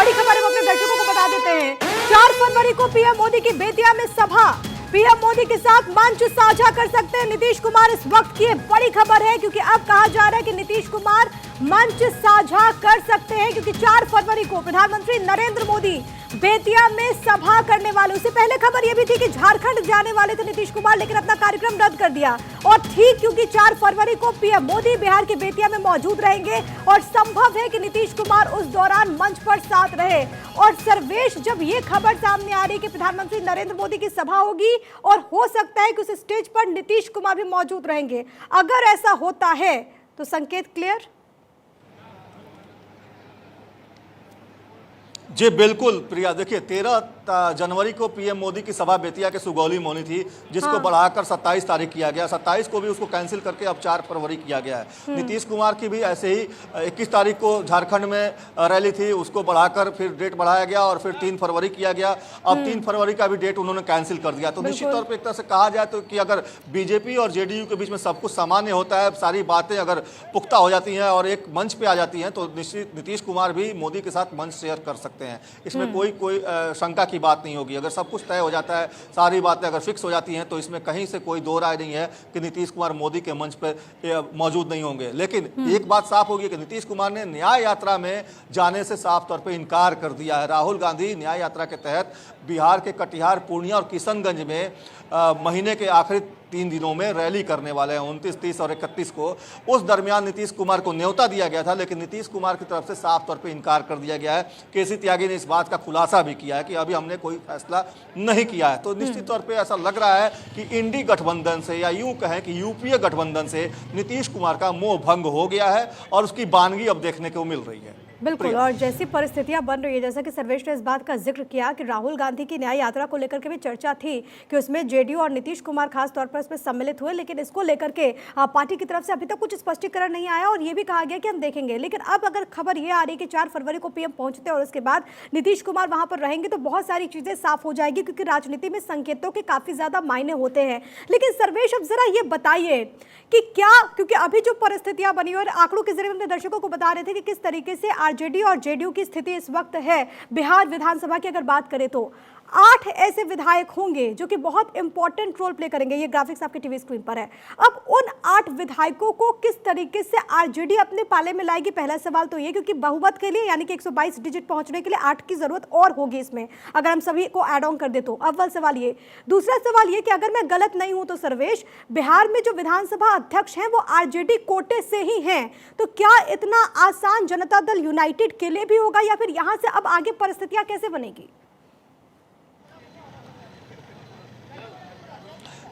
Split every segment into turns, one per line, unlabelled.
बड़ी खबर हम अपने दर्शकों को बता देते हैं। 4 फरवरी को पीएम मोदी की बेतिया में सभा, पीएम मोदी के साथ मंच साझा कर सकते हैं नीतीश कुमार। इस वक्त की बड़ी खबर है क्योंकि अब कहा जा रहा है कि नीतीश कुमार मंच साझा कर सकते हैं क्योंकि 4 फरवरी को प्रधानमंत्री नरेंद्र मोदी बेतिया में सभा करने वाले। उससे पहले खबर यह भी थी कि झारखंड जाने वाले थे नीतीश कुमार, लेकिन अपना कार्यक्रम रद्द कर दिया। और ठीक क्योंकि 4 फरवरी को पीएम मोदी बिहार के बेतिया में मौजूद रहेंगे और संभव है कि नीतीश कुमार उस दौरान मंच पर साथ रहे। और सर्वेश, जब ये खबर सामने आ रही कि प्रधानमंत्री नरेंद्र मोदी की सभा होगी और हो सकता है कि उस स्टेज पर नीतीश कुमार भी मौजूद रहेंगे, अगर ऐसा होता है तो संकेत क्लियर?
जी बिल्कुल प्रिया, देखिए 13 जनवरी को पीएम मोदी की सभा बेतिया के सुगौली में होनी थी, जिसको बढ़ाकर 27 तारीख किया गया। 27 को भी उसको कैंसिल करके अब 4 फरवरी किया गया है। नीतीश कुमार की भी ऐसे ही 21 तारीख को झारखंड में रैली थी, उसको बढ़ाकर फिर डेट बढ़ाया गया और फिर 3 फरवरी किया गया। अब 3 फरवरी का भी डेट उन्होंने कैंसिल कर दिया। तो निश्चित तौर पर एक तरह से कहा जाए तो कि अगर बीजेपी और जेडीयू के बीच में सब कुछ सामान्य होता है, सारी बातें अगर पुख्ता हो जाती हैं और एक मंच पे आ जाती हैं, तो निश्चित नीतीश कुमार भी मोदी के साथ मंच शेयर कर सकते हैं। इसमें कोई शंका की बात नहीं होगी। अगर सब कुछ तय हो जाता है, सारी बातें अगर फिक्स हो जाती हैं, तो इसमें कहीं से कोई दो राय नहीं है कि नीतीश कुमार मोदी के मंच पर मौजूद नहीं होंगे। लेकिन एक बात साफ होगी कि नीतीश कुमार ने न्याय यात्रा में जाने से साफ तौर पर इनकार कर दिया है। राहुल गांधी न्याय यात्रा के तहत बिहार के कटिहार, पूर्णिया और किशनगंज में महीने के आखिरी 3 दिनों में रैली करने वाले हैं, 29, 30 और 31 को। उस दरमियान नीतीश कुमार को न्योता दिया गया था, लेकिन नीतीश कुमार की तरफ से साफ तौर पे इनकार कर दिया गया है। केसी त्यागी ने इस बात का खुलासा भी किया है कि अभी हमने कोई फैसला नहीं किया है। तो निश्चित तौर पे ऐसा लग रहा है कि इंडी गठबंधन से, या यूं कहें कि यूपीए गठबंधन से नीतीश कुमार का मोह भंग हो गया है और उसकी बानगी अब देखने को मिल रही है।
बिल्कुल, और जैसी परिस्थितियां बन रही है, जैसा कि सर्वेश ने इस बात का जिक्र किया कि राहुल गांधी की न्याय यात्रा को लेकर के भी चर्चा थी कि उसमें जेडीयू और नीतीश कुमार खास तौर पर इसमें सम्मिलित हुए, लेकिन इसको लेकर के पार्टी की तरफ से अभी तक कुछ स्पष्टीकरण नहीं आया और ये भी कहा गया कि हम देखेंगे। लेकिन अब अगर खबर ये आ रही है कि 4 फरवरी को पीएम पहुंचते हैं और उसके बाद नीतीश कुमार वहां पर रहेंगे, तो बहुत सारी चीजें साफ हो जाएगी क्योंकि राजनीति में संकेतों के काफी ज्यादा मायने होते हैं। लेकिन सर्वेश, अब जरा ये बताइए कि क्या, क्योंकि अभी जो परिस्थितियां बनी और आंकड़ों के जरिए अपने दर्शकों को बता रहे थे कि किस तरीके से आरजेडी और जेडीयू की स्थिति इस वक्त है बिहार विधानसभा की अगर बात करें तो 8 ऐसे विधायक होंगे जो कि बहुत इंपॉर्टेंट रोल प्ले करेंगे। ये ग्राफिक्स आपके टीवी स्क्रीन पर है। अब उन 8 विधायकों को किस तरीके से आरजेडी अपने पाले में लाएगी, पहला सवाल तो ये, क्योंकि बहुमत के लिए यानी कि 122 डिजिट पहुंचने के लिए 8 की जरूरत और होगी इसमें, अगर हम सभी को ऐड ऑन कर दे तो। अव्वल सवाल ये। दूसरा सवाल ये कि अगर मैं गलत नहीं हूं तो सर्वेश, बिहार में जो विधानसभा अध्यक्ष हैं वो आरजेडी कोटे से ही हैं, तो क्या इतना आसान जनता दल यूनाइटेड के लिए भी होगा या फिर यहां से अब आगे परिस्थितियां कैसे बनेगी?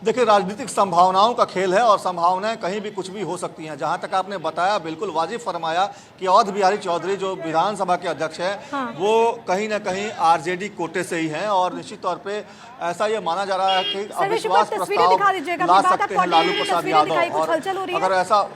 देखिए, राजनीतिक संभावनाओं का खेल है और संभावनाएं कहीं भी कुछ भी हो सकती हैं। जहां तक आपने बताया, बिल्कुल वाजिब फरमाया कि अवध बिहारी चौधरी जो विधानसभा के अध्यक्ष हैं, वो कहीं ना कहीं आरजेडी कोटे से ही हैं और निश्चित तौर पे ऐसा ये माना जा रहा है कि अविश्वास प्रस्ताव ला सकते हैं लालू प्रसाद यादव। और अगर ऐसा,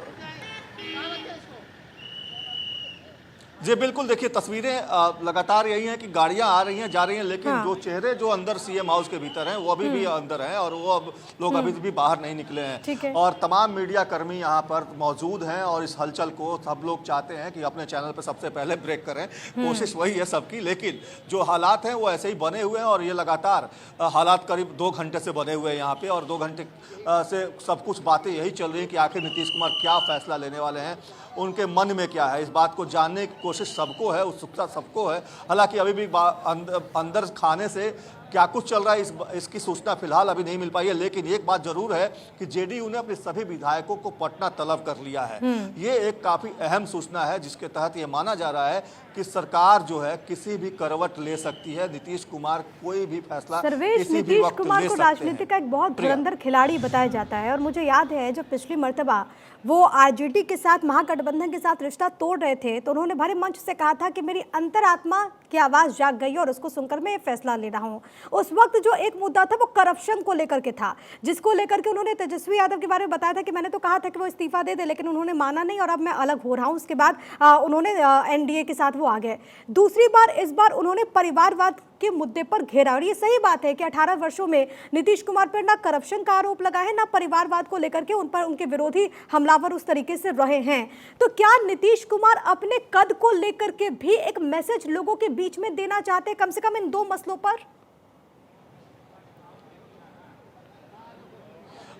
जी बिल्कुल, देखिए तस्वीरें लगातार यही हैं कि गाड़ियां आ रही हैं, जा रही हैं, लेकिन जो चेहरे जो अंदर सीएम हाउस के भीतर हैं वो अभी भी अंदर हैं और वो अब लोग अभी भी बाहर नहीं निकले हैं। और तमाम मीडिया कर्मी यहाँ पर मौजूद हैं और इस हलचल को सब लोग चाहते हैं कि अपने चैनल पर सबसे पहले ब्रेक करें। कोशिश वही है सबकी, लेकिन जो हालात हैं वो ऐसे ही बने हुए हैं और ये लगातार हालात करीब 2 घंटे से बने हुए हैं यहाँ पे। और 2 घंटे से सब कुछ बातें यही चल रही हैं कि आखिर नीतीश कुमार क्या फैसला लेने वाले हैं, उनके मन में क्या है। इस बात को जानने की कोशिश सबको है, उत्सुकता सबको है। हालांकि अभी भी अंदर खाने से क्या कुछ चल रहा है इसकी सूचना फिलहाल अभी नहीं मिल पाई है। लेकिन एक बात जरूर है कि जेडीयू ने अपने सभी विधायकों को पटना तलब कर लिया है। ये एक काफी अहम सूचना है जिसके तहत ये माना जा रहा है कि सरकार जो है किसी भी करवट ले सकती है। नीतीश कुमार कोई भी फैसला किसी भी वक्त ले सकते हैं।
नीतीश कुमार को राजनीति का एक बहुत धुरंधर खिलाड़ी बताया जाता है और मुझे याद है जब पिछली मर्तबा वो आरजेडी के साथ, महागठबंधन के साथ रिश्ता तोड़ रहे थे तो उन्होंने भरे मंच से कहा था कि मेरी अंतरात्मा की आवाज जाग गई और उसको सुनकर मैं ये फैसला ले रहा हूँ। उस वक्त जो एक मुद्दा था वो करप्शन को लेकर के था, जिसको लेकर के उन्होंने तेजस्वी यादव के बारे में बताया था कि मैंने तो कहा था कि वो इस्तीफा दे दे, लेकिन उन्होंने माना नहीं और अब मैं अलग हो रहा हूँ। उसके बाद उन्होंने एनडीए के साथ वो आ गए। दूसरी बार, इस बार उन्होंने परिवारवाद के मुद्दे पर घेरा। और ये सही बात है कि 18 वर्षों में नीतीश कुमार पर ना करप्शन का आरोप लगा है, ना परिवारवाद को लेकर के उन पर उनके विरोधी हमलावर उस तरीके से रहे हैं। तो क्या नीतीश कुमार अपने कद को लेकर के भी एक मैसेज लोगों के बीच में देना चाहते हैं, कम से कम इन दो मसलों पर?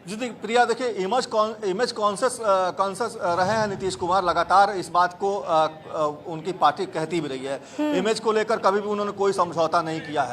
जी प्रिया, देखिए इमेज कॉन्शियस रहे हैं नीतीश कुमार, लगातार इस बात को उनकी पार्टी कहती भी रही है। इमेज को लेकर कभी भी उन्होंने कोई समझौता नहीं किया है।